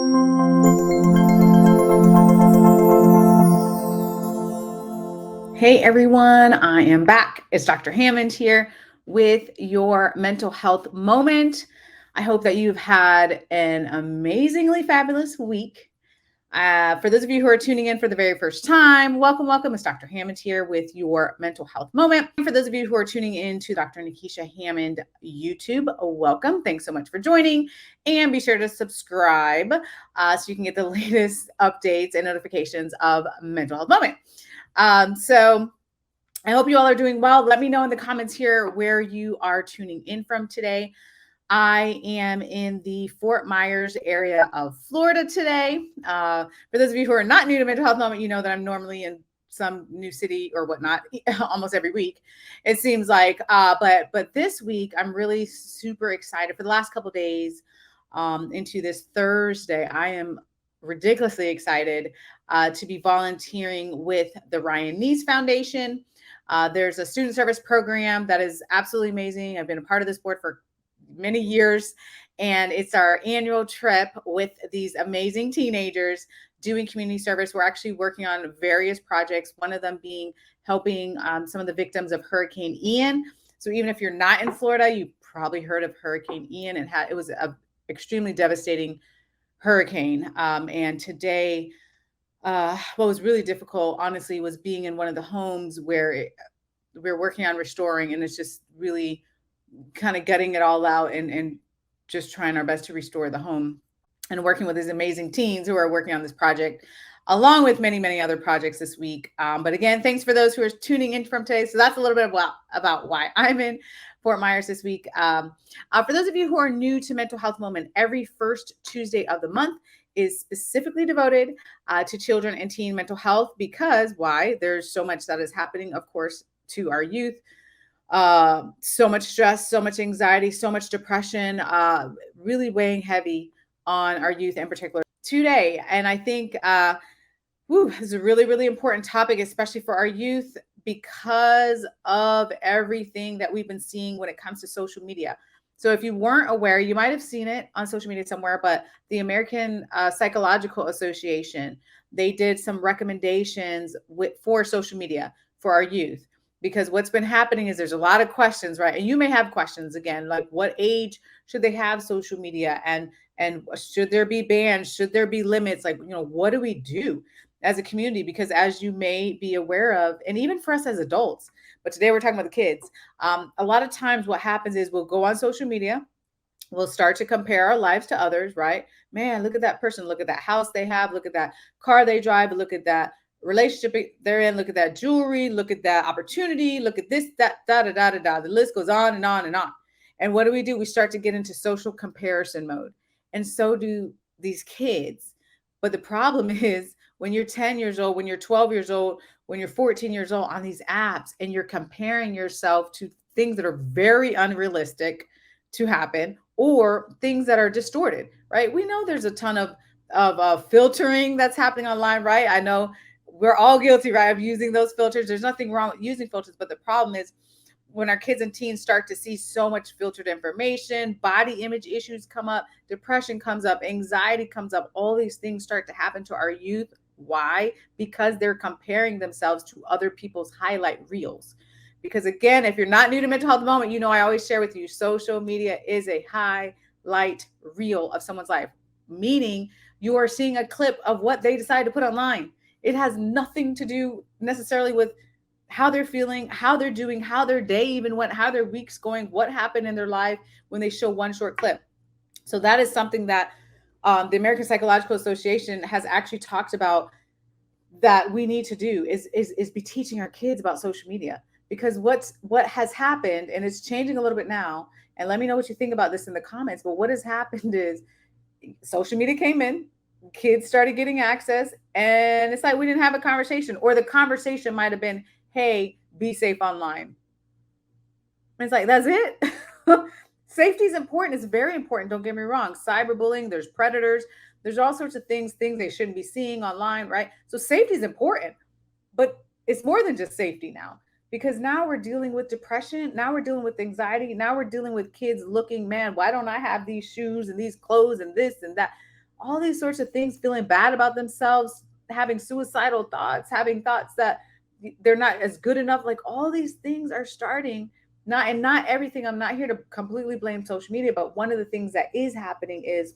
Hey everyone, I am back. It's Dr. Hammond here with your mental health moment. I hope that you've had an amazingly fabulous week. For those of you who are tuning in for the very first time, welcome, welcome. It's Dr. Hammond here with your mental health moment. For those of you who are tuning in to Dr. Nekeshia Hammond YouTube, welcome. Thanks so much for joining. And be sure to subscribe so you can get the latest updates and notifications of Mental Health Moment. So I hope you all are doing well. Let me know in the comments here where you are tuning in from today. I am in the Fort Myers area of Florida today. For those of you who are not new to Mental Health Moment, you know that I'm normally in some new city or whatnot almost every week, it seems like. But this week, I'm really super excited. For the last couple of days into this Thursday, I am ridiculously excited to be volunteering with the Ryan Neese Foundation. There's a student service program that is absolutely amazing. I've been a part of this board for many years, and it's our annual trip with these amazing teenagers doing community service. We're actually working on various projects, one of them being helping some of the victims of Hurricane Ian. So even if you're not in Florida, you probably heard of Hurricane Ian. It was an extremely devastating hurricane. And today, what was really difficult, honestly, was being in one of the homes where we're working on restoring, and it's just really kind of gutting it all out and just trying our best to restore the home and working with these amazing teens who are working on this project, along with many, many other projects this week. But again, thanks for those who are tuning in from today. So that's a little bit about why I'm in Fort Myers this week. For those of you who are new to Mental Health Moment, every first Tuesday of the month is specifically devoted to children and teen mental health, because why? There's so much that is happening, of course, to our youth. So much stress, so much anxiety, so much depression, really weighing heavy on our youth in particular today. And I think this is a really, really important topic, especially for our youth, because of everything that we've been seeing when it comes to social media. So if you weren't aware, you might have seen it on social media somewhere, but the American Psychological Association, they did some recommendations for social media for our youth. Because what's been happening is there's a lot of questions, right? And you may have questions again, like what age should they have social media, and should there be bans? Should there be limits? Like, what do we do as a community? Because as you may be aware of, and even for us as adults, but today we're talking about the kids. A lot of times what happens is we'll go on social media, we'll start to compare our lives to others, right? Man, look at that person, look at that house they have, look at that car they drive, look at that relationship they're in, look at that jewelry, look at that opportunity, look at this, that, da da da da da. The list goes on and on and on. And what do? We start to get into social comparison mode. And so do these kids. But the problem is when you're 10 years old, when you're 12 years old, when you're 14 years old on these apps, and you're comparing yourself to things that are very unrealistic to happen, or things that are distorted, right? We know there's a ton of filtering that's happening online, right? I know we're all guilty, right, of using those filters. There's nothing wrong with using filters, but the problem is when our kids and teens start to see so much filtered information, body image issues come up, depression comes up, anxiety comes up, all these things start to happen to our youth. Why? Because they're comparing themselves to other people's highlight reels. Because again, if you're not new to Mental Health Moment, I always share with you, social media is a highlight reel of someone's life, meaning you are seeing a clip of what they decide to put online. It has nothing to do necessarily with how they're feeling, how they're doing, how their day even went, how their week's going, what happened in their life when they show one short clip. So that is something that the American Psychological Association has actually talked about, that we need to do is be teaching our kids about social media. Because what has happened, and it's changing a little bit now, and let me know what you think about this in the comments, but what has happened is social media came in, kids started getting access, and it's like we didn't have a conversation, or the conversation might have been, hey, be safe online. And it's like, that's it. Safety is important. It's very important. Don't get me wrong. Cyberbullying, there's predators, there's all sorts of things they shouldn't be seeing online, right? So safety is important, but it's more than just safety now, because now we're dealing with depression. Now we're dealing with anxiety. Now we're dealing with kids looking, man, why don't I have these shoes and these clothes and this and that? all these sorts of things, feeling bad about themselves, having suicidal thoughts, having thoughts that they're not as good enough. Like all these things are starting. Not everything. I'm not here to completely blame social media, but one of the things that is happening is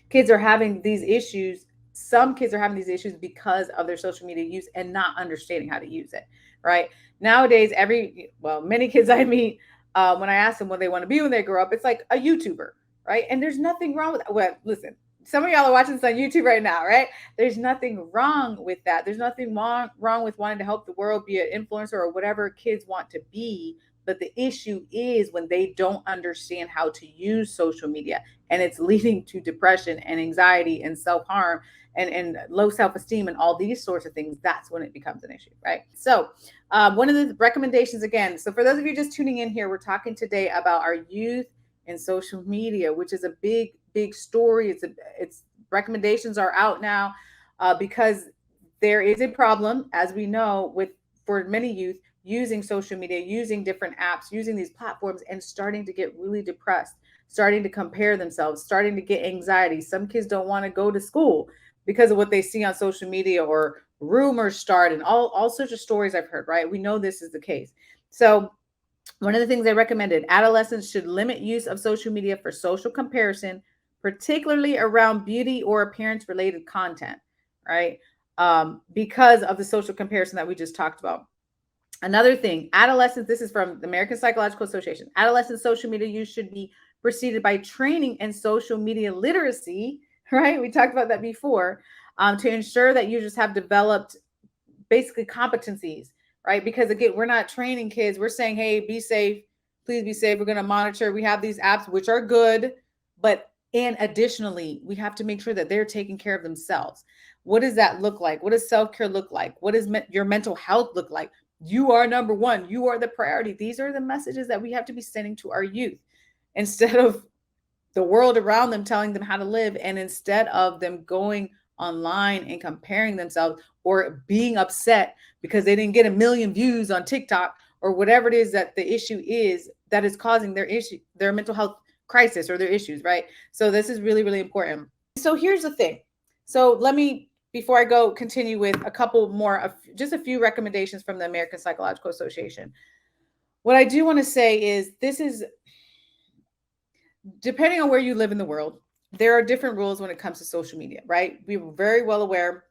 kids are having these issues. Some kids are having these issues because of their social media use and not understanding how to use it. Right nowadays, many kids I meet, when I ask them what they want to be when they grow up, it's like a YouTuber, right? And there's nothing wrong with that. Well, listen, some of y'all are watching this on YouTube right now, right? There's nothing wrong with that. There's nothing wrong with wanting to help the world, be an influencer or whatever kids want to be. But the issue is when they don't understand how to use social media, and it's leading to depression and anxiety and self-harm and low self-esteem and all these sorts of things. That's when it becomes an issue, right? So one of the recommendations, again, so for those of you just tuning in here, we're talking today about our youth and social media, which is a big story. It's recommendations are out now because there is a problem, as we know, with for many youth using social media, using different apps, using these platforms, and starting to get really depressed, starting to compare themselves, starting to get anxiety. Some kids don't want to go to school because of what they see on social media, or rumors start, and all sorts of stories I've heard, right? We know this is the case. So one of the things they recommended, adolescents should limit use of social media for social comparison, particularly around beauty or appearance related content, right? Because of the social comparison that we just talked about. Another thing, adolescents, this is from the American Psychological Association, adolescent social media use should be preceded by training in social media literacy, right? We talked about that before, to ensure that users have developed basically competencies, right? Because again, we're not training kids. We're saying, hey, be safe. Please be safe. We're going to monitor. We have these apps, which are good, and additionally, we have to make sure that they're taking care of themselves. What does that look like? What does self-care look like? What does your mental health look like? You are number one. You are the priority. These are the messages that we have to be sending to our youth instead of the world around them telling them how to live, and instead of them going online and comparing themselves or being upset because they didn't get a million views on TikTok or whatever it is that the issue is that is causing their mental health crisis or their issues, right? So this is really, really important. So here's the thing. So let me, before I go continue with a couple more, just a few recommendations from the American Psychological Association. What I do want to say is this is, depending on where you live in the world, there are different rules when it comes to social media, right? We were very well aware.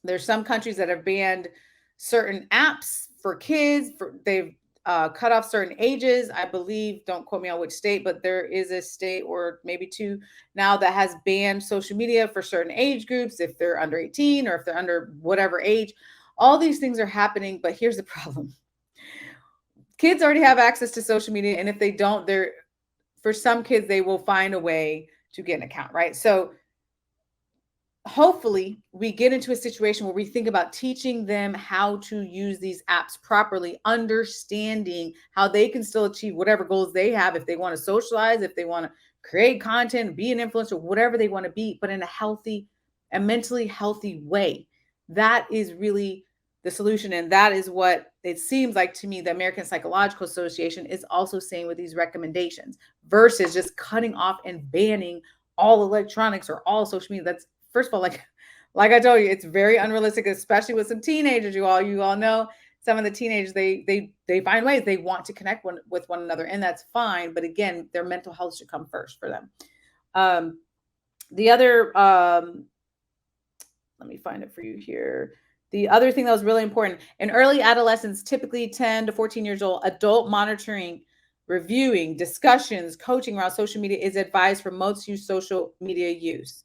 There's some countries that have banned certain apps for kids. They've cut off certain ages. I believe, don't quote me on which state, but there is a state or maybe two now that has banned social media for certain age groups, if they're under 18 or if they're under whatever age. All these things are happening, but here's the problem. Kids already have access to social media, and if they don't, for some kids, they will find a way to get an account, right? So hopefully we get into a situation where we think about teaching them how to use these apps properly, understanding how they can still achieve whatever goals they have, if they want to socialize, if they want to create content, be an influencer, whatever they want to be, but in a healthy and mentally healthy way. That is really the solution. And that is what it seems like to me the American Psychological Association is also saying with these recommendations, versus just cutting off and banning all electronics or all social media. That's, first of all, like I told you, it's very unrealistic, especially with some teenagers. You all know some of the teenagers, they find ways, they want to connect with one another, and that's fine. But again, their mental health should come first for them. The other, let me find it for you here. The other thing that was really important, in early adolescence, typically 10 to 14 years old, adult monitoring, reviewing, discussions, coaching around social media is advised for most youth social media use.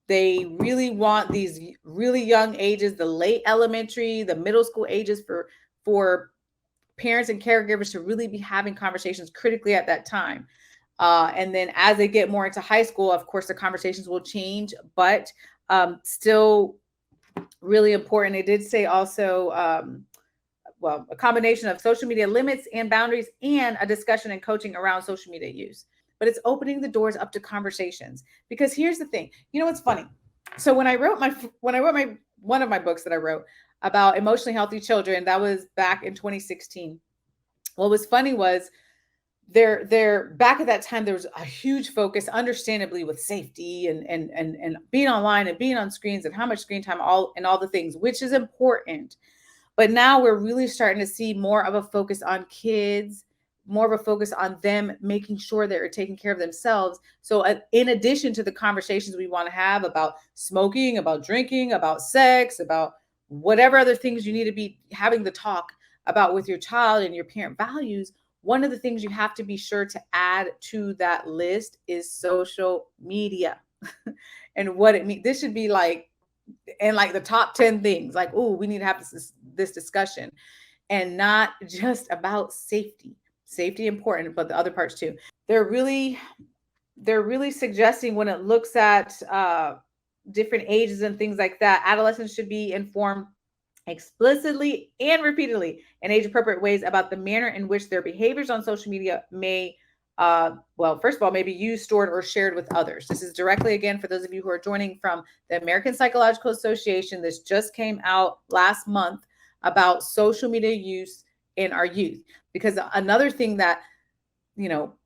They really want these really young ages, the late elementary, the middle school ages, for parents and caregivers to really be having conversations critically at that time. And then as they get more into high school, of course, the conversations will change, but still really important. It did say also, a combination of social media limits and boundaries and a discussion and coaching around social media use. But it's opening the doors up to conversations, because here's the thing. You know what's funny? So when I wrote one of my books that I wrote about emotionally healthy children, that was back in 2016. What was funny was they're back at that time, there was a huge focus, understandably, with safety and being online and being on screens and how much screen time, all the things, which is important. But now we're really starting to see more of a focus on kids, more of a focus on them making sure they're taking care of themselves. So, in addition to the conversations we want to have about smoking, about drinking, about sex, about whatever other things you need to be having the talk about with your child and your parent values, one of the things you have to be sure to add to that list is social media and what it means. This should be like, and like the top 10 things, like, oh, we need to have this discussion, and not just about safety important, but the other parts too. They're really they're really suggesting, when it looks at different ages and things like that, adolescents should be informed explicitly and repeatedly in age appropriate ways about the manner in which their behaviors on social media may well, first of all, maybe used, stored, or shared with others. This is directly, again, for those of you who are joining, from the American Psychological Association. This just came out last month about social media use in our youth. Because another thing that,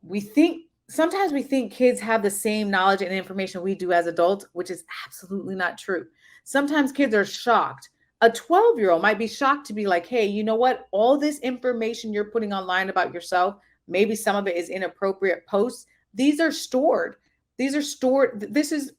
we think, sometimes we think kids have the same knowledge and information we do as adults, which is absolutely not true. Sometimes kids are shocked. A 12-year-old might be shocked to be like, hey, you know what? All this information you're putting online about yourself, maybe some of it is inappropriate posts. These are stored. These are stored. This is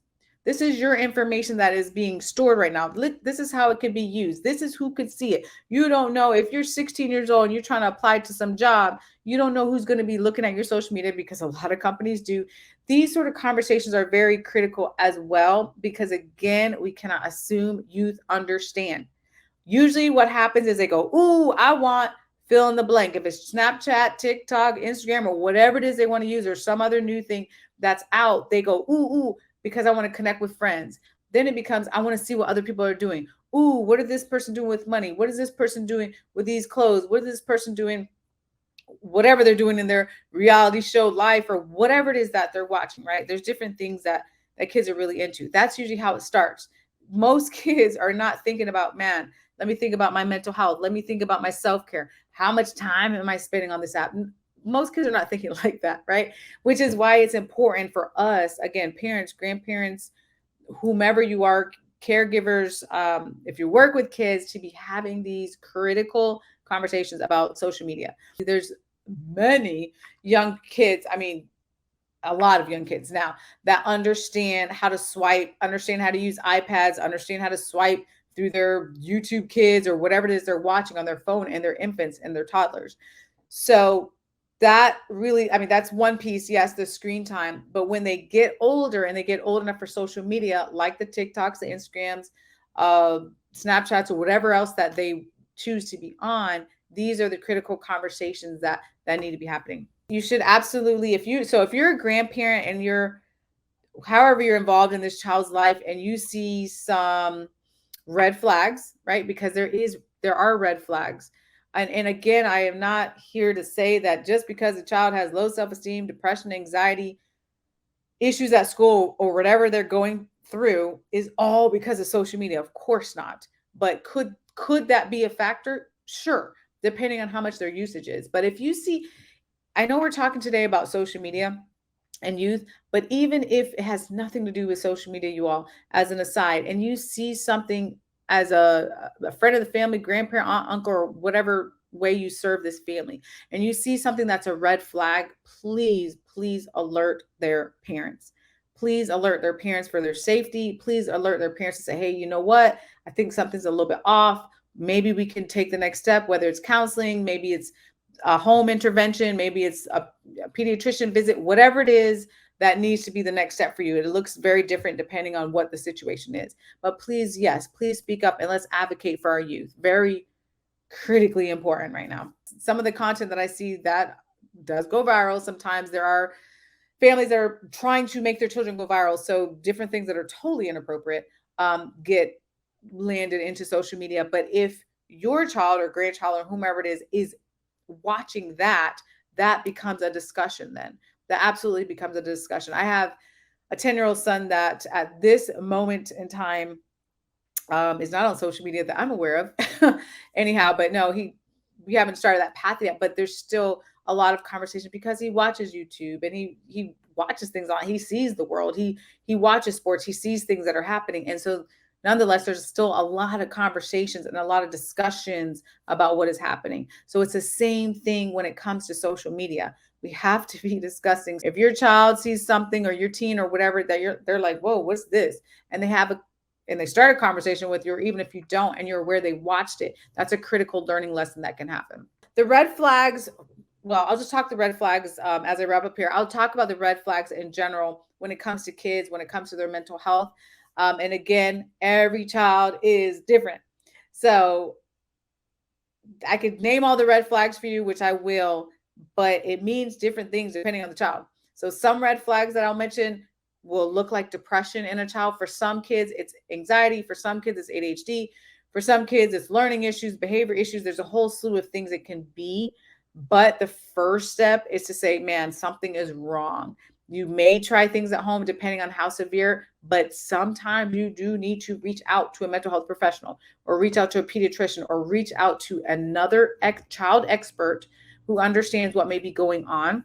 your information that is being stored right now. This is how it could be used. This is who could see it. You don't know, if you're 16 years old and you're trying to apply to some job, you don't know who's going to be looking at your social media, because a lot of companies do. These sort of conversations are very critical as well, because again, we cannot assume youth understand. Usually what happens is they go, ooh, I want fill in the blank. If it's Snapchat, TikTok, Instagram, or whatever it is they want to use, or some other new thing that's out, they go, ooh, because I want to connect with friends. Then it becomes, I want to see what other people are doing. Ooh, what is this person doing with money? What is this person doing with these clothes? What is this person doing, whatever they're doing in their reality show life, or whatever it is that they're watching, right? There's different things that kids are really into. That's usually how it starts. Most kids are not thinking about, man, let me think about my mental health. Let me think about my self-care. How much time am I spending on this app? Most kids are not thinking like that, right? Which is why it's important for us, again, parents, grandparents, whomever you are, caregivers, if you work with kids, to be having these critical conversations about social media. There's many young kids, I mean, a lot of young kids now, that understand how to swipe, understand how to use iPads, understand how to swipe through their YouTube Kids or whatever it is they're watching on their phone, and their infants and their toddlers. So that really, I mean, that's one piece. Yes, the screen time. But when they get older and they get old enough for social media, like the TikToks, the Instagrams, Snapchats, or whatever else that they choose to be on, these are the critical conversations that need to be happening. You should absolutely, if you're a grandparent and you're, however, you're involved in this child's life, and you see some red flags, right? Because there are red flags. And again, I am not here to say that just because a child has low self-esteem, depression, anxiety, issues at school, or whatever they're going through, is all because of social media. Of course not. But could that be a factor? Sure, depending on how much their usage is. But if you see, I know we're talking today about social media and youth, but even if it has nothing to do with social media, you all, as an aside, and you see something as a friend of the family, grandparent, aunt, uncle, or whatever way you serve this family, and you see something that's a red flag, please alert their parents. Please alert their parents for their safety. Please alert their parents to say, hey, you know what? I think something's a little bit off. Maybe we can take the next step, whether it's counseling, maybe it's a home intervention, maybe it's a pediatrician visit, whatever it is that needs to be the next step for you. It looks very different depending on what the situation is. But please, yes, please speak up, and let's advocate for our youth. Very critically important right now. Some of the content that I see that does go viral, sometimes there are families that are trying to make their children go viral. So different things that are totally inappropriate get landed into social media. But if your child or grandchild or whomever it is watching that, that becomes a discussion. Then that absolutely becomes a discussion. I have a 10-year-old son that at this moment in time is not on social media that I'm aware of anyhow, but no, we haven't started that path yet, but there's still a lot of conversation because he watches YouTube and he watches things on, he sees the world, he watches sports, he sees things that are happening. And so nonetheless, there's still a lot of conversations and a lot of discussions about what is happening. So it's the same thing when it comes to social media. We have to be discussing. If your child sees something, or your teen or whatever, that they're like, whoa, what's this? And they start a conversation with you, or even if you don't and you're aware they watched it, that's a critical learning lesson that can happen. The red flags, well, I'll just talk the red flags as I wrap up here. I'll talk about the red flags in general when it comes to kids, when it comes to their mental health. And again, every child is different. So I could name all the red flags for you, which I will, but it means different things depending on the child. So some red flags that I'll mention will look like depression in a child. For some kids, it's anxiety. For some kids, it's ADHD. For some kids, it's learning issues, behavior issues. There's a whole slew of things it can be. But the first step is to say, man, something is wrong. You may try things at home depending on how severe, but sometimes you do need to reach out to a mental health professional, or reach out to a pediatrician, or reach out to another child expert who understands what may be going on,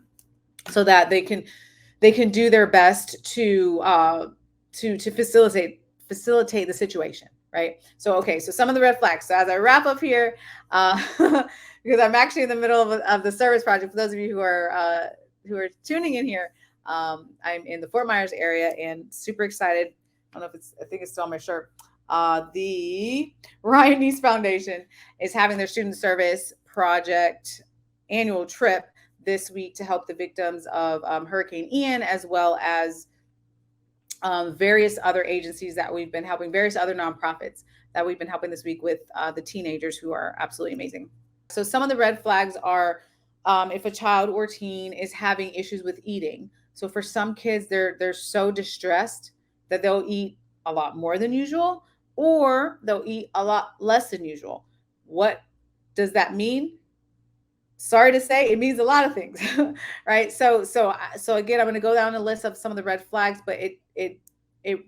so that they can do their best to facilitate the situation, right? So, okay, so some of the red flags. So as I wrap up here, because I'm actually in the middle of the service project. For those of you who are tuning in here, I'm in the Fort Myers area and super excited. I don't know if I think it's still on my shirt. The Ryan East Foundation is having their student service project annual trip this week to help the victims of Hurricane Ian, as well as various other agencies that we've been helping, various other nonprofits that we've been helping this week with the teenagers, who are absolutely amazing. So some of the red flags are if a child or teen is having issues with eating. So for some kids, they're so distressed that they'll eat a lot more than usual, or they'll eat a lot less than usual. What does that mean? Sorry to say, it means a lot of things, right? So again, I'm going to go down a list of some of the red flags, but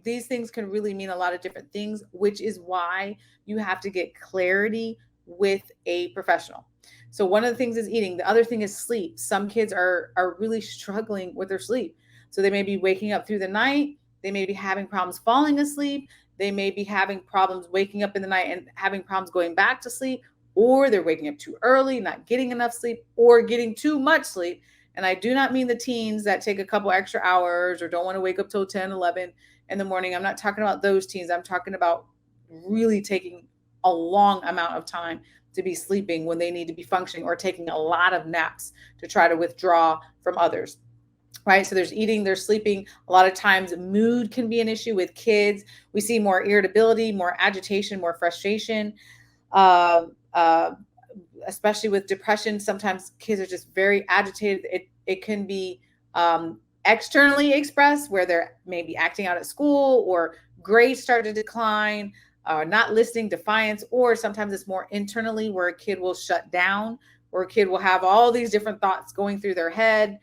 these things can really mean a lot of different things, which is why you have to get clarity with a professional. So one of the things is eating. The other thing is sleep. Some kids are really struggling with their sleep. So they may be waking up through the night. They may be having problems falling asleep. They may be having problems waking up in the night and having problems going back to sleep, or they're waking up too early, not getting enough sleep, or getting too much sleep. And I do not mean the teens that take a couple extra hours or don't want to wake up till 10, 11 in the morning. I'm not talking about those teens. I'm talking about really taking a long amount of time to be sleeping when they need to be functioning, or taking a lot of naps to try to withdraw from others. Right? So there's eating, there's sleeping. A lot of times mood can be an issue with kids. We see more irritability, more agitation, more frustration. Especially with depression, sometimes kids are just very agitated. It can be externally expressed, where they're maybe acting out at school, or grades start to decline, not listening, defiance, or sometimes it's more internally, where a kid will shut down, or a kid will have all these different thoughts going through their head.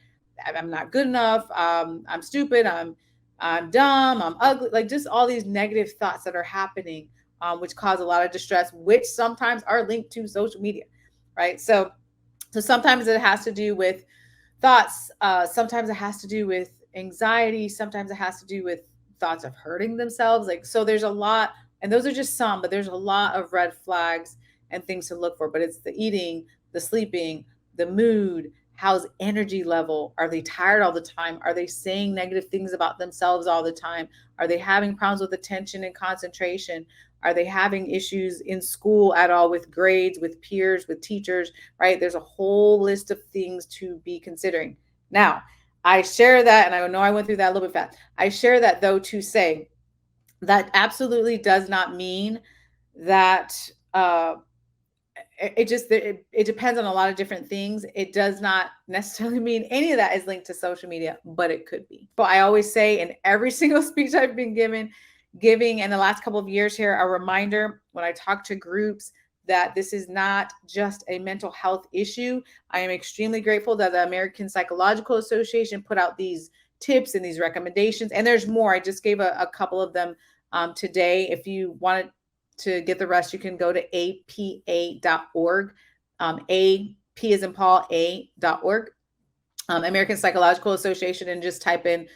I'm not good enough. I'm stupid. I'm dumb. I'm ugly. Like, just all these negative thoughts that are happening, which cause a lot of distress, which sometimes are linked to social media, right? So sometimes it has to do with thoughts. Sometimes it has to do with anxiety. Sometimes it has to do with thoughts of hurting themselves. Like, so there's a lot, and those are just some, but there's a lot of red flags and things to look for. But it's the eating, the sleeping, the mood. How's energy level? Are they tired all the time? Are they saying negative things about themselves all the time? Are they having problems with attention and concentration? Are they having issues in school at all, with grades, with peers, with teachers, right? There's a whole list of things to be considering. Now, I share that, and I know I went through that a little bit fast. I share that, though, to say that absolutely does not mean that it depends on a lot of different things. It does not necessarily mean any of that is linked to social media, but it could be. But I always say, in every single speech I've been giving in the last couple of years here, a reminder when I talk to groups, that this is not just a mental health issue. I am extremely grateful that the American Psychological Association put out these tips and these recommendations, and there's more. I just gave a couple of them today. If you wanted to get the rest, you can go to apa.org, apa.org, P as in Paul, A.org. American Psychological Association, and just type in,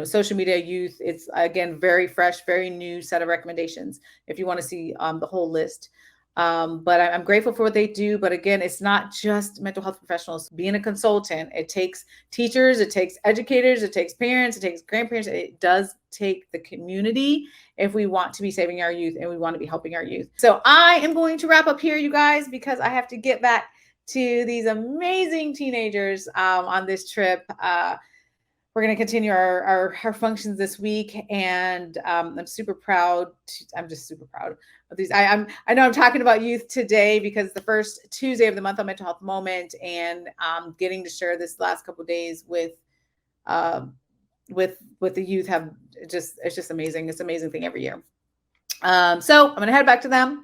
social media youth. It's again very fresh, very new set of recommendations if you want to see the whole list. But I'm grateful for what they do. But again, it's not just mental health professionals. Being a consultant, it takes teachers, it takes educators, it takes parents, it takes grandparents. It does take the community if we want to be saving our youth and we want to be helping our youth. So I am going to wrap up here, you guys, because I have to get back to these amazing teenagers on this trip. We're going to continue our functions this week, and I'm super proud. I'm just super proud of these. I know I'm talking about youth today because the first Tuesday of the month on Mental Health Moment, and getting to share this last couple of days with the youth it's just amazing. It's an amazing thing every year. So I'm going to head back to them.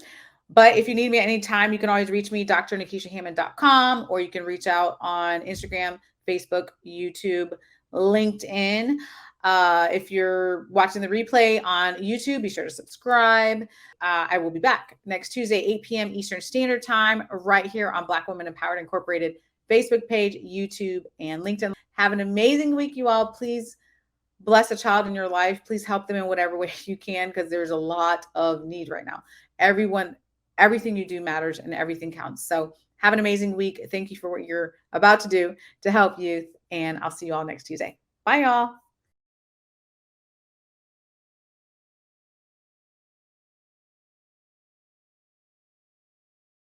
But if you need me at any time, you can always reach me, dr.nekeshiahm.com, or you can reach out on Instagram, Facebook, YouTube, LinkedIn. If you're watching the replay on YouTube, be sure to subscribe. I will be back next Tuesday, 8 p.m. Eastern Standard Time, right here on Black Women Empowered Incorporated Facebook page, YouTube, and LinkedIn. Have an amazing week, you all. Please bless a child in your life. Please help them in whatever way you can, because there's a lot of need right now. Everything you do matters and everything counts. So have an amazing week. Thank you for what you're about to do to help youth. And I'll see you all next Tuesday. Bye, y'all.